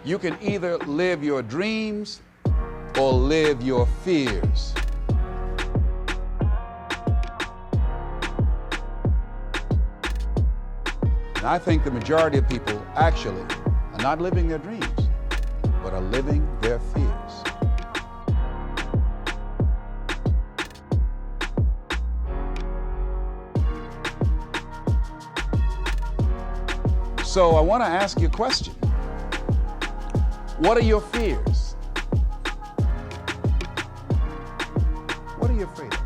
You can either live your dreams or live your fears. And I think the majority of people actually are not living their dreams, but are living their fears. So I want to ask you a question. What are your fears? What are you afraid of?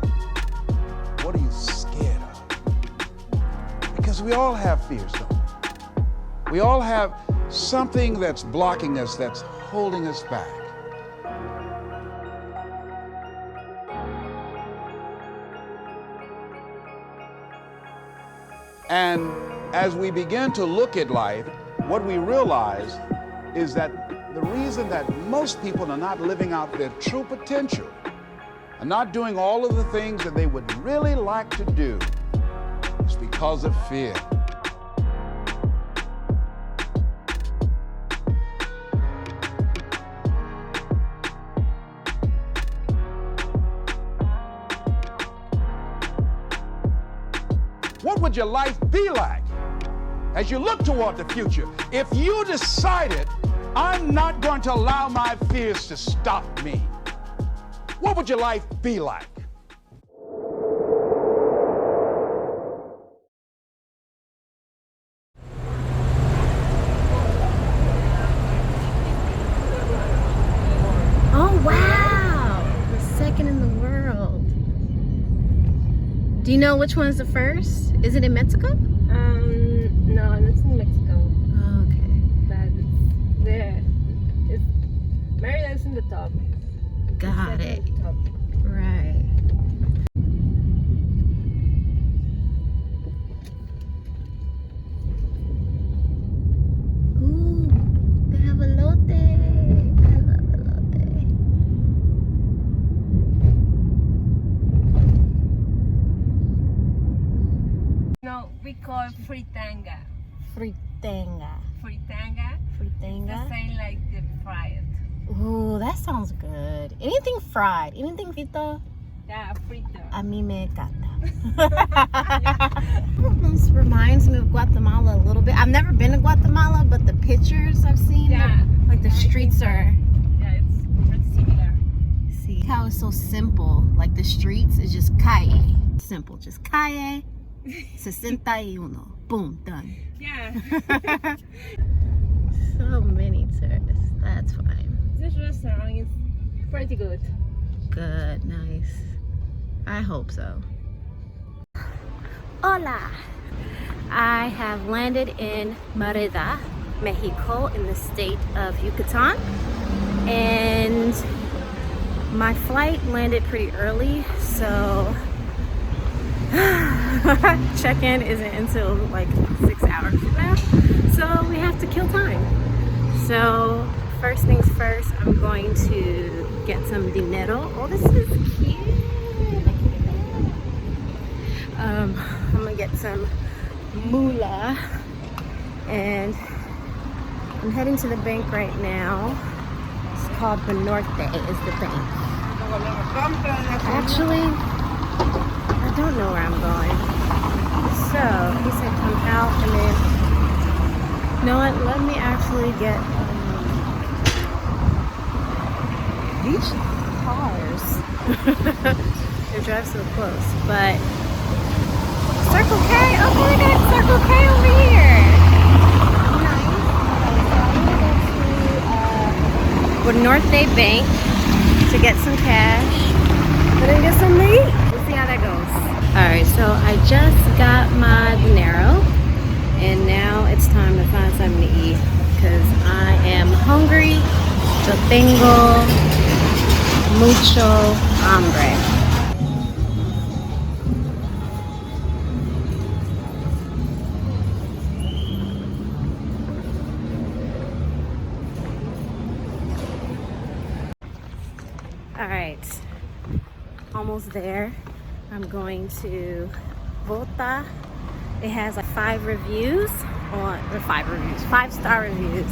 What are you scared of? Because we all have fears, don't we? We all have something that's blocking us, that's holding us back. And as we begin to look at life, what we realize is that the reason that most people are not living out their true potential, are not doing all of the things that they would really like to do, is because of fear. What would your life be like as you look toward the future if you decided, I'm not going to allow my fears to stop me? What would your life be like? Oh, wow! The second in the world. Do you know which one's the first? Is it in Mexico? No, it's in Mexico. Oh, okay. But it's there. Merida is in the top. Got it. It's at the top. Right. Ooh, they have elote. I love elote. No, we call it fritanga. Fritanga. Fritanga. It's the Fritanga. same like the fried. Ooh, that sounds good. Anything fried, anything frito, Yeah, frito. a mí me encanta. This reminds me of Guatemala a little bit. I've never been to Guatemala, but the pictures I've seen, Yeah. like the streets are. Yeah, it's pretty similar. See how it's so simple. Like the streets is just calle. Simple, just calle. 61. Boom, done. Yeah. So many tourists. That's fine. This restaurant is pretty good. Good, nice. I hope so. Hola! I have landed in Merida, Mexico, in the state of Yucatan. And my flight landed pretty early, so check-in isn't until like 6 hours from now. So we have to kill time. So first things first, I'm going to get some dinero. Oh, this is cute. I'm gonna get some moolah, and I'm heading to the bank right now. It's called Banorte is the bank. Actually, I don't know where I'm going. So he said come out, and then you know what? Let me actually get these cars. They drive so close, but Circle K. Oh, we got Circle K over here. Nice. So I'm gonna go to Norte Bank to get some cash, and then get some meat. We'll see how that goes. All right, so I just got my dinero, and now it's time to find something to eat because I am hungry. Yo tengo mucho hambre. All right, almost there. I'm going to Vota. It has like 5 reviews, or 5 reviews, 5-star reviews.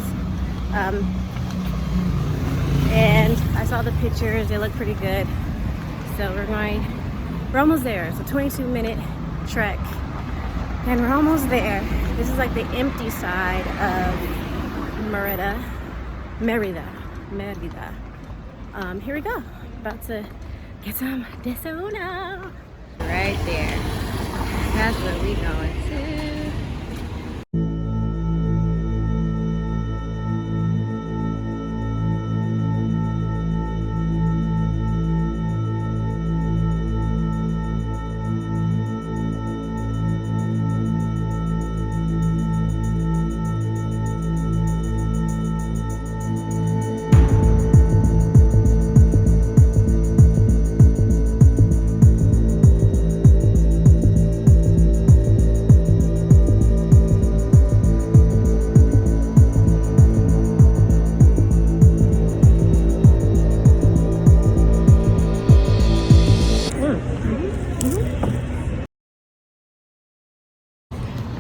and I saw the pictures. They look pretty good. So we're almost there. It's a 22-minute trek, and we're almost there. This is like the empty side of Merida. Here we go. About to get some desayuno. Right there. That's where we going to.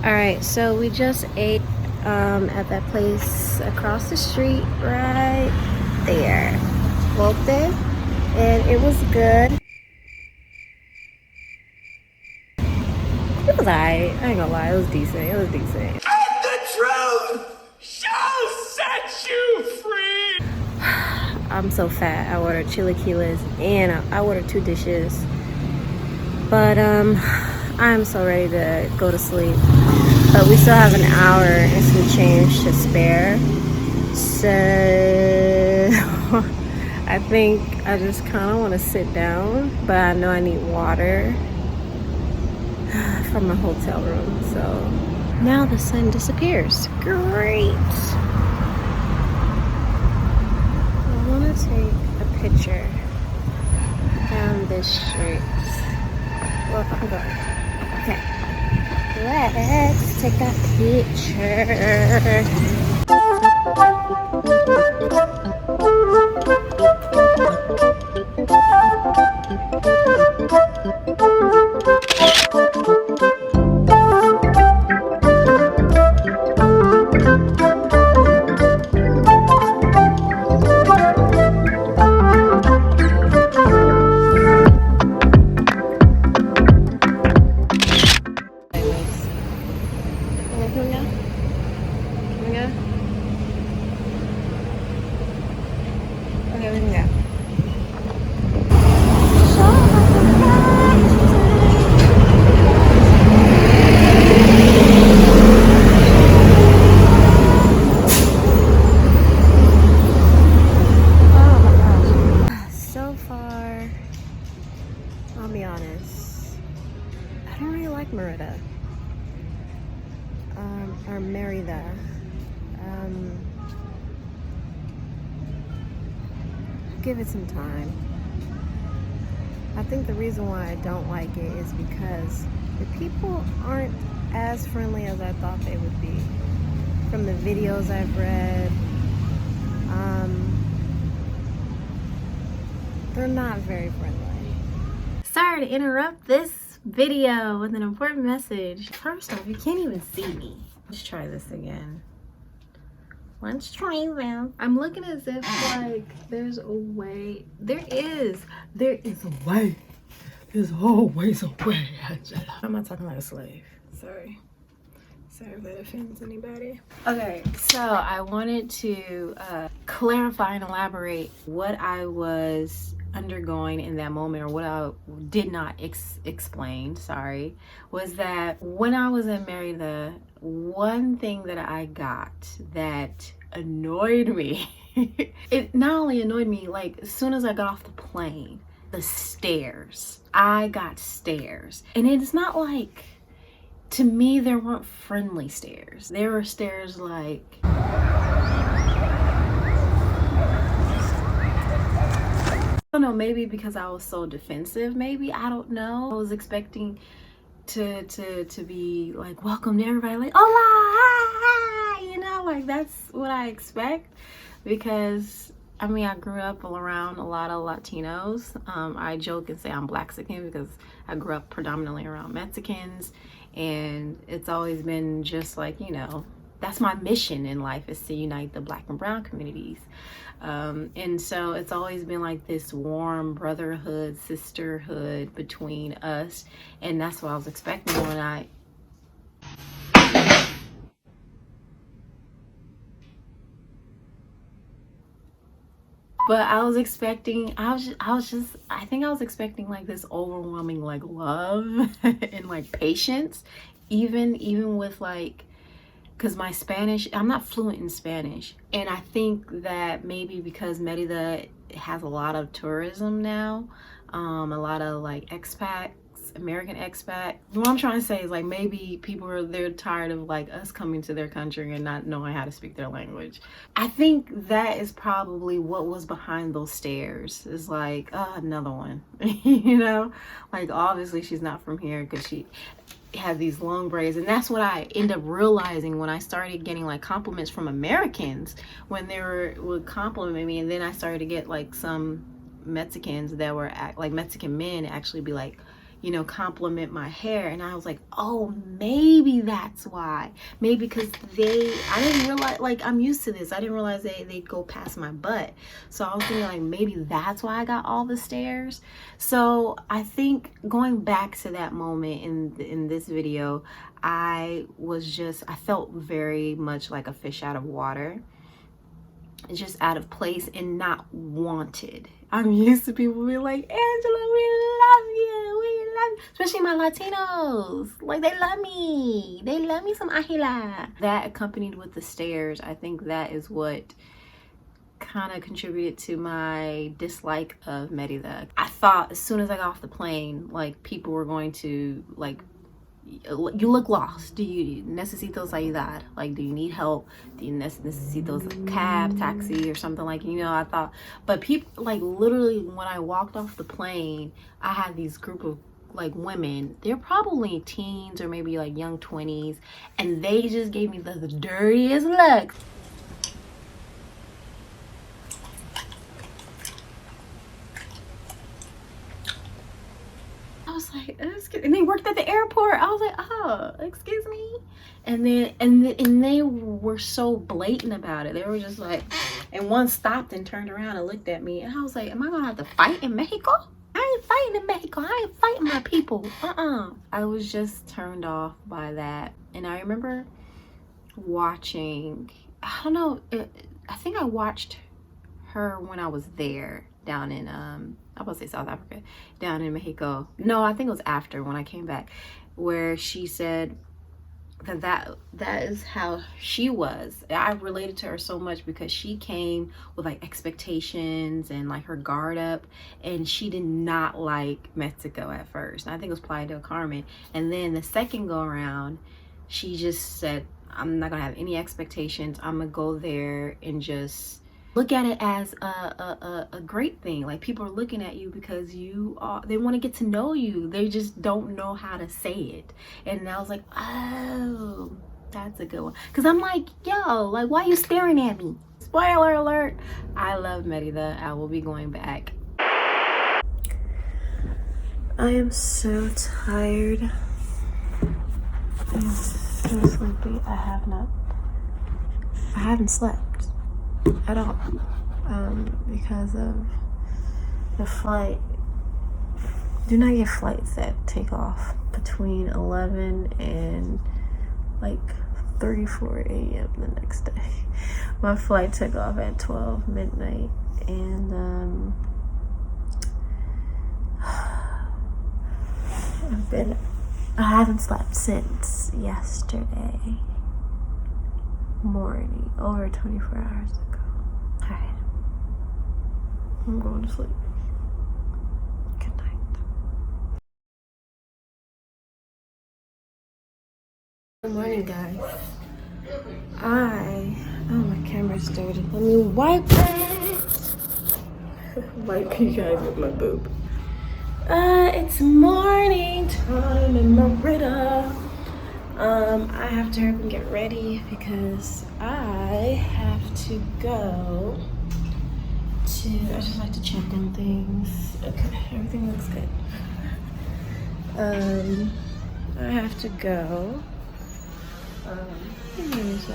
Alright, so we just ate at that place across the street right there. Volte, and it was good. It was alright. I ain't gonna lie, it was decent. It was decent. And the truth shall set you free! I'm so fat. I ordered chilaquiles and I ordered 2 dishes. But I'm so ready to go to sleep. But we still have an hour and some change to spare. So I think I just kind of want to sit down, but I know I need water from my hotel room. So now the sun disappears. Great. I want to take a picture down this street. Well, I'm going. Okay. Let's take that picture. Merida. Give it some time. I think the reason why I don't like it is because the people aren't as friendly as I thought they would be. From the videos I've read, they're not very friendly. Sorry to interrupt this video with an important message. First off, you can't even see me. Let's try this again. Let's try them. I'm looking as if like there's a way. There is a way. There's always a way. I'm not talking like a slave. Sorry if that offends anybody. Okay, so I wanted to clarify and elaborate what I was undergoing in that moment, or what I did not explain, sorry, was that when I was in Merida, one thing that I got that annoyed me, it not only annoyed me, like as soon as I got off the plane, the stairs. I got stairs. And it's not like, to me, there weren't friendly stairs. There were stairs like, I don't know, maybe because I was so defensive, maybe, I don't know. I was expecting to be like, welcome to everybody, like, hola, you know, like that's what I expect, because I mean, I grew up around a lot of Latinos. I joke and say I'm Blaxican because I grew up predominantly around Mexicans, and it's always been just like, you know, that's my mission in life, is to unite the Black and brown communities. And so it's always been like this warm brotherhood, sisterhood between us, and that's what I was expecting when I expecting like this overwhelming like love and like patience, even with like, because my Spanish, I'm not fluent in Spanish, and I think that maybe because Merida has a lot of tourism now, a lot of like expats, American expat. What I'm trying to say is like maybe they're tired of like us coming to their country and not knowing how to speak their language. I think that is probably what was behind those stares. Is like, oh, another one, you know, like obviously she's not from here because she has these long braids. And that's what I end up realizing when I started getting like compliments from Americans, when they would compliment me, and then I started to get like some Mexicans that were like Mexican men actually be like, you know, compliment my hair. And I was like, oh, maybe that's why. Maybe because I didn't realize, like, I'm used to this. I didn't realize they'd go past my butt. So I was thinking like, maybe that's why I got all the stares. So I think going back to that moment in this video, I felt very much like a fish out of water, just out of place and not wanted. I'm used to people being like, Angela, we love you, especially my Latinos. Like, they love me some Ahila. That accompanied with the stares, I think that is what kind of contributed to my dislike of Merida. I thought as soon as I got off the plane, like, people were going to like, you look lost. Do you necesitas ayudar? Like, do you need help? Do you necesitas a cab, taxi, or something, like, you know, I thought. But people, like, literally when I walked off the plane, I had these group of like women. They're probably teens or maybe like young 20s, and they just gave me the dirtiest look. I was like, and they worked at the airport. I was like, oh, excuse me. And they were so blatant about it. They were just like, and one stopped and turned around and looked at me, and I was like, am I gonna have to fight in Mexico? I ain't fighting in Mexico. I ain't fighting my people. I was just turned off by that. And I remember watching, I don't know, I think I watched her when I was there down in I was gonna say South Africa, down in Mexico. No, I think it was after, when I came back, where she said that is how she was. I related to her so much because she came with like expectations and like her guard up, and she did not like Mexico at first. And I think it was Playa del Carmen. And then the second go around, she just said, I'm not gonna have any expectations. I'm gonna go there and just look at it as a great thing. Like, people are looking at you because they want to get to know you. They just don't know how to say it. And I was like, oh, that's a good one. Because I'm like, yo, like, why are you staring at me? Spoiler alert, I love Merida. I will be going back. I am so tired. I'm so sleepy. I haven't slept at all, because of the flight. Do not get flights that take off between 11 and like 3-4 a.m. the next day. My flight took off at 12 midnight, and I haven't slept since yesterday morning, over 24 hours ago. Alright, I'm going to sleep. Good night. Good morning, guys. Oh, my camera's dirty. Let me wipe it. Wipe you guys with my boob. It's morning time in Merida. I have to hurry up and get ready because I have to go to, I just like to check on things. Okay, everything looks good. I have to go Okay, so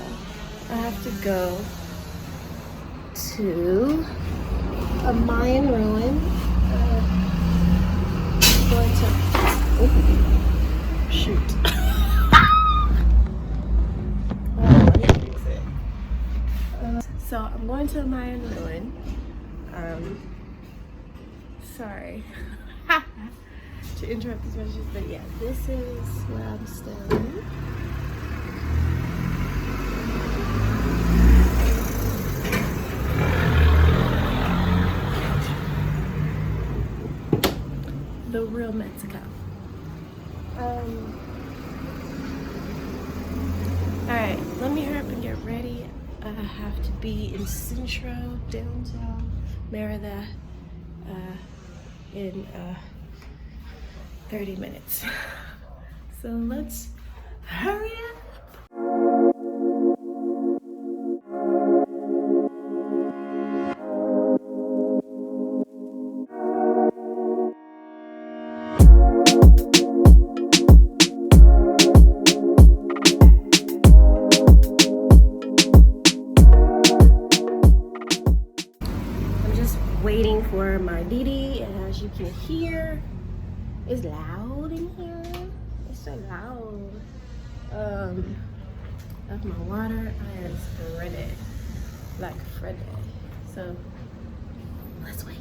I have to go to a Mayan ruin. Going to shoot. So I'm going to a Mayan ruin. Sorry to interrupt these messages, but yeah, this is where I'm staying. The real Mexico. Alright, let me hurry up and get ready. I have to be in Centro, downtown Merida, in 30 minutes. So let's hurry up. Waiting for my Didi, and as you can hear, it's loud in here. It's so loud. Of my water, I am spreaded like Freddy. So let's wait.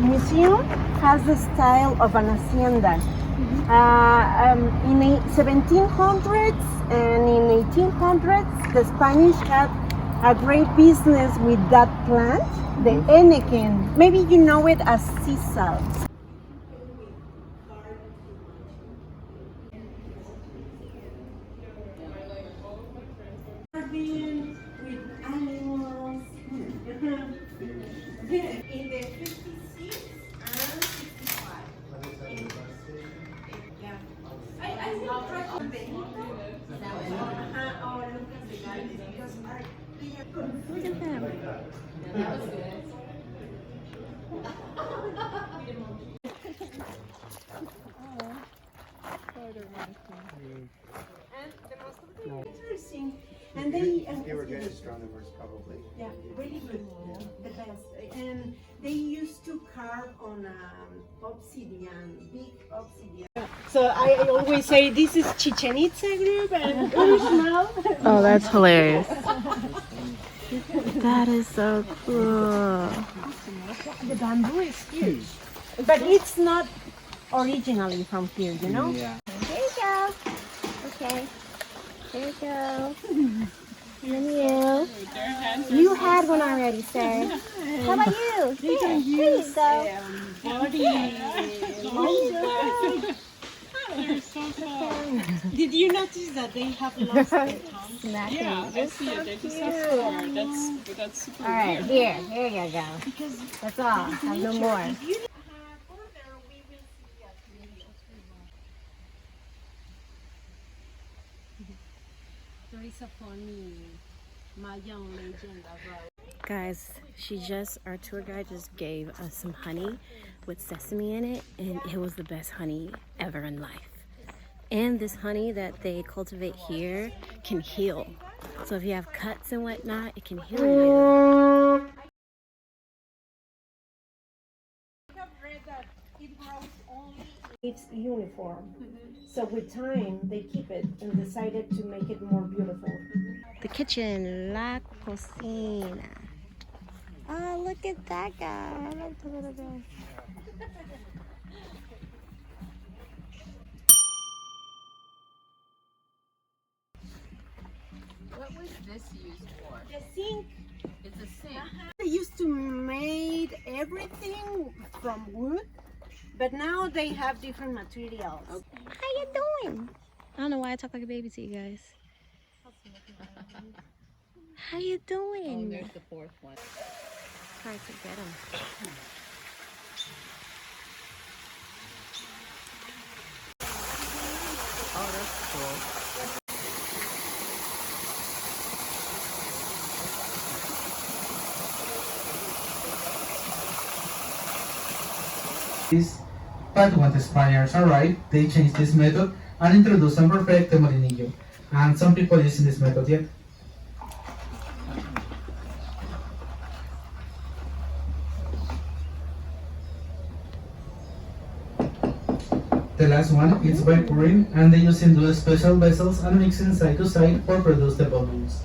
Museum has the style of an hacienda. In the 1700s and in 1800s, the Spanish had a great business with that plant, the anakin. Maybe you know it as sea salt. With animals. In the 56 and 65. Yeah. I will try to Benito. Or Lucas de Gales because look at them. That was good. And the most of them interesting. And they were good astronomers, probably. Yeah, really good, the best. And they used to carve on obsidian, big obsidian. So I always say this is Chichen Itza group and Uxmal. Oh, that's hilarious. That is so cool. The bamboo is huge. But it's not originally from here, you know? Yeah. Here you go. Okay. There you go. And you. You had one already, sir. How about you? Here you go. They're so fun. Did you notice that they have lost their tongues? Yeah, I see it. They're just so cute. That's super All right, weird. here you go. That's all. Have no more. There is a funny Mayan legend about. Guys, our tour guide just gave us some honey with sesame in it, and it was the best honey ever in life. And this honey that they cultivate here can heal. So if you have cuts and whatnot, it can heal you. It's uniform. So with time, they keep it and decided to make it more beautiful. The kitchen, la cocina. Oh, look at that guy. I like the little guy. What was this used for? The sink. It's a sink. They used to make everything from wood, but now they have different materials. How you doing? I don't know why I talk like a baby to you guys. How you doing? Oh, there's the fourth one. Try to get him. Oh, that's cool. But when the Spaniards arrived, they changed this method and introduced some perfecto molinillo. And some people using this method yet. The last one is by pouring, and they use into special vessels and mixing side to side for produce the bubbles.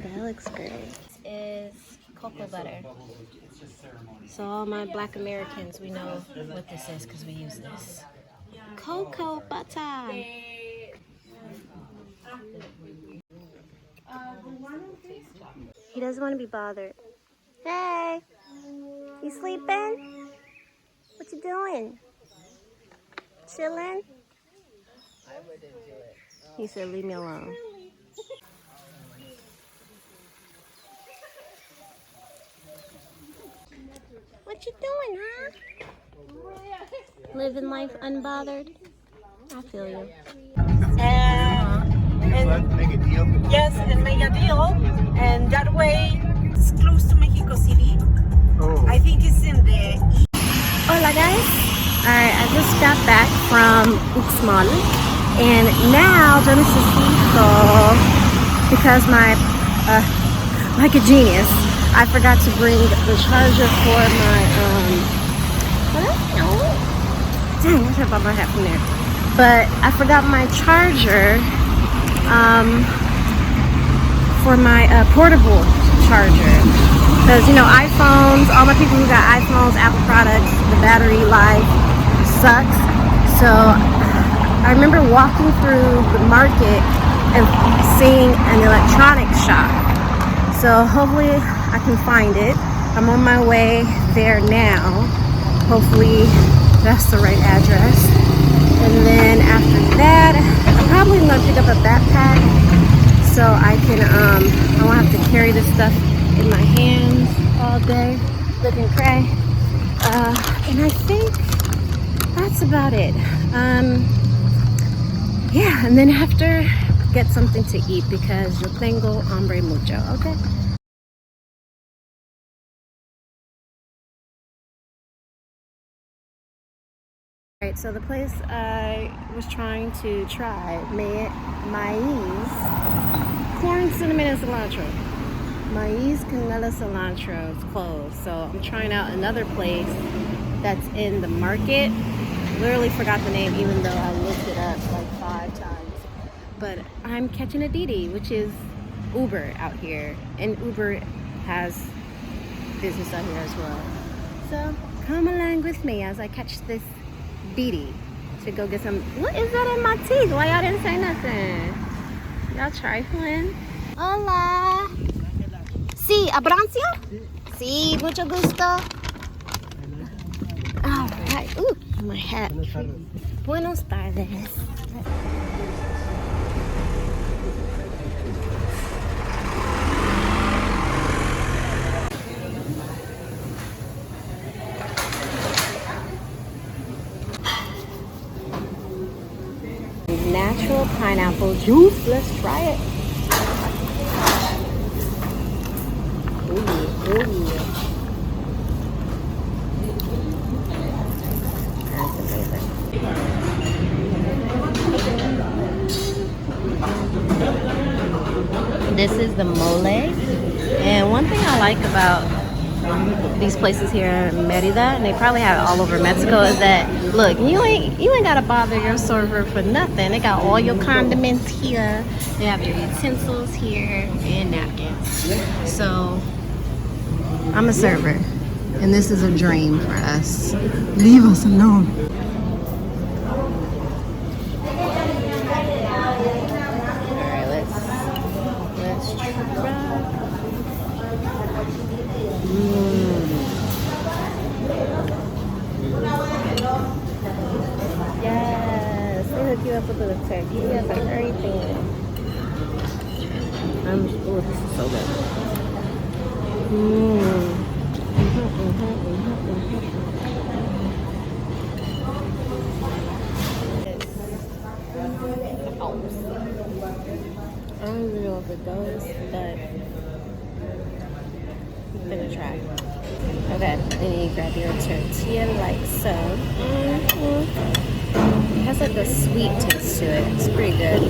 That looks great. This is cocoa butter. So all my Black Americans, we know what this is because we use this. Cocoa butter. He doesn't want to be bothered. Hey, you sleeping? What you doing? Chilling? He said, leave me alone. What you doing, huh? Living life unbothered? I feel you. And make a deal. Yes, and make a deal. And that way, it's close to Mexico City. Oh. I think it's in the Hola guys. Alright, I just got back from Uxmal. And now, yo necesito, because like a genius, I forgot to bring the charger for my, dang, I should have bought my hat from there. But I forgot my charger, for my portable charger. Because, you know, iPhones, all my people who got iPhones, Apple products, the battery life sucks. So I remember walking through the market and seeing an electronics shop. So hopefully I can find it. I'm on my way there now. Hopefully that's the right address. And then after that, I'm probably gonna pick up a backpack so I can, I won't have to carry this stuff in my hands all day, looking cray. And I think that's about it. Yeah, and then after, get something to eat because yo tengo hambre mucho, okay? Alright, so the place I was trying to try, Mayan, corn, cinnamon, and cilantro. Mayan, canela, cilantro is closed. So I'm trying out another place that's in the market. Literally forgot the name even though I looked it up like 5 times. But I'm catching a Didi, which is Uber out here. And Uber has business out here as well. So come along with me as I catch this Didi. to go get some. What is that in my teeth? Why y'all didn't say nothing? Y'all trifling. Hola. Sí, Abrancio? Sí, mucho gusto. All right. Ooh, my hat. Buenos tardes. Natural pineapple juice. Let's try it. Ooh, ooh. That's amazing. This is the mole. And one thing I like about these places here in Merida, and they probably have it all over Mexico, is that look, you ain't gotta bother your server for nothing. They got all your condiments here. They have your utensils here and napkins. So I'm a server, and this is a dream for us. Leave us alone. All right, let's try. Yes, they hook you up with the tortillas and everything. Oh, this is so good. I don't even know if it goes, but I'm gonna try. Okay, and you grab your tortilla like so. It has like a sweet taste to it. It's pretty good.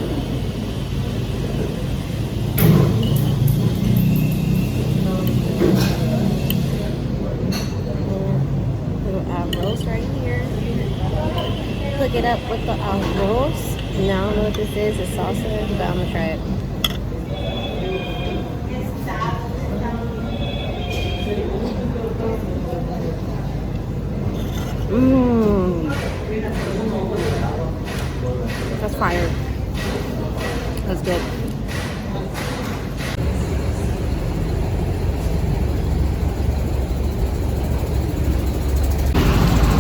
Little arroz right here. Cook it up with the arroz. Now I don't know what this is. It's salsa, but I'm gonna try it. That's fire. That's good.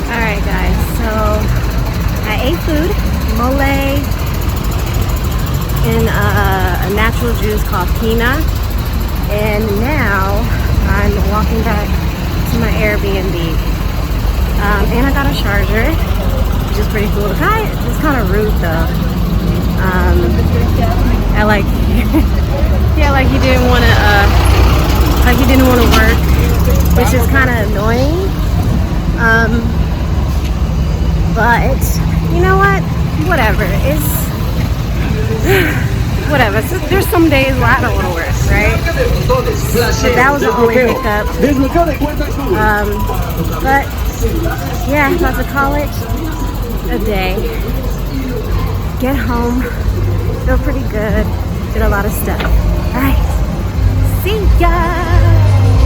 Alright guys, so I ate food, mole, in a natural juice called Pina, and now I'm walking back to my Airbnb. And I got a charger, which is pretty cool. The guy is kind of rude though. I like, yeah, like he didn't want to work, which is kind of annoying. But you know what? Whatever. It's whatever. So there's some days where I don't want to work, right? But that was the only hiccup. But yeah, about to call it a day. Get home, feel pretty good, did a lot of stuff. All right, see ya.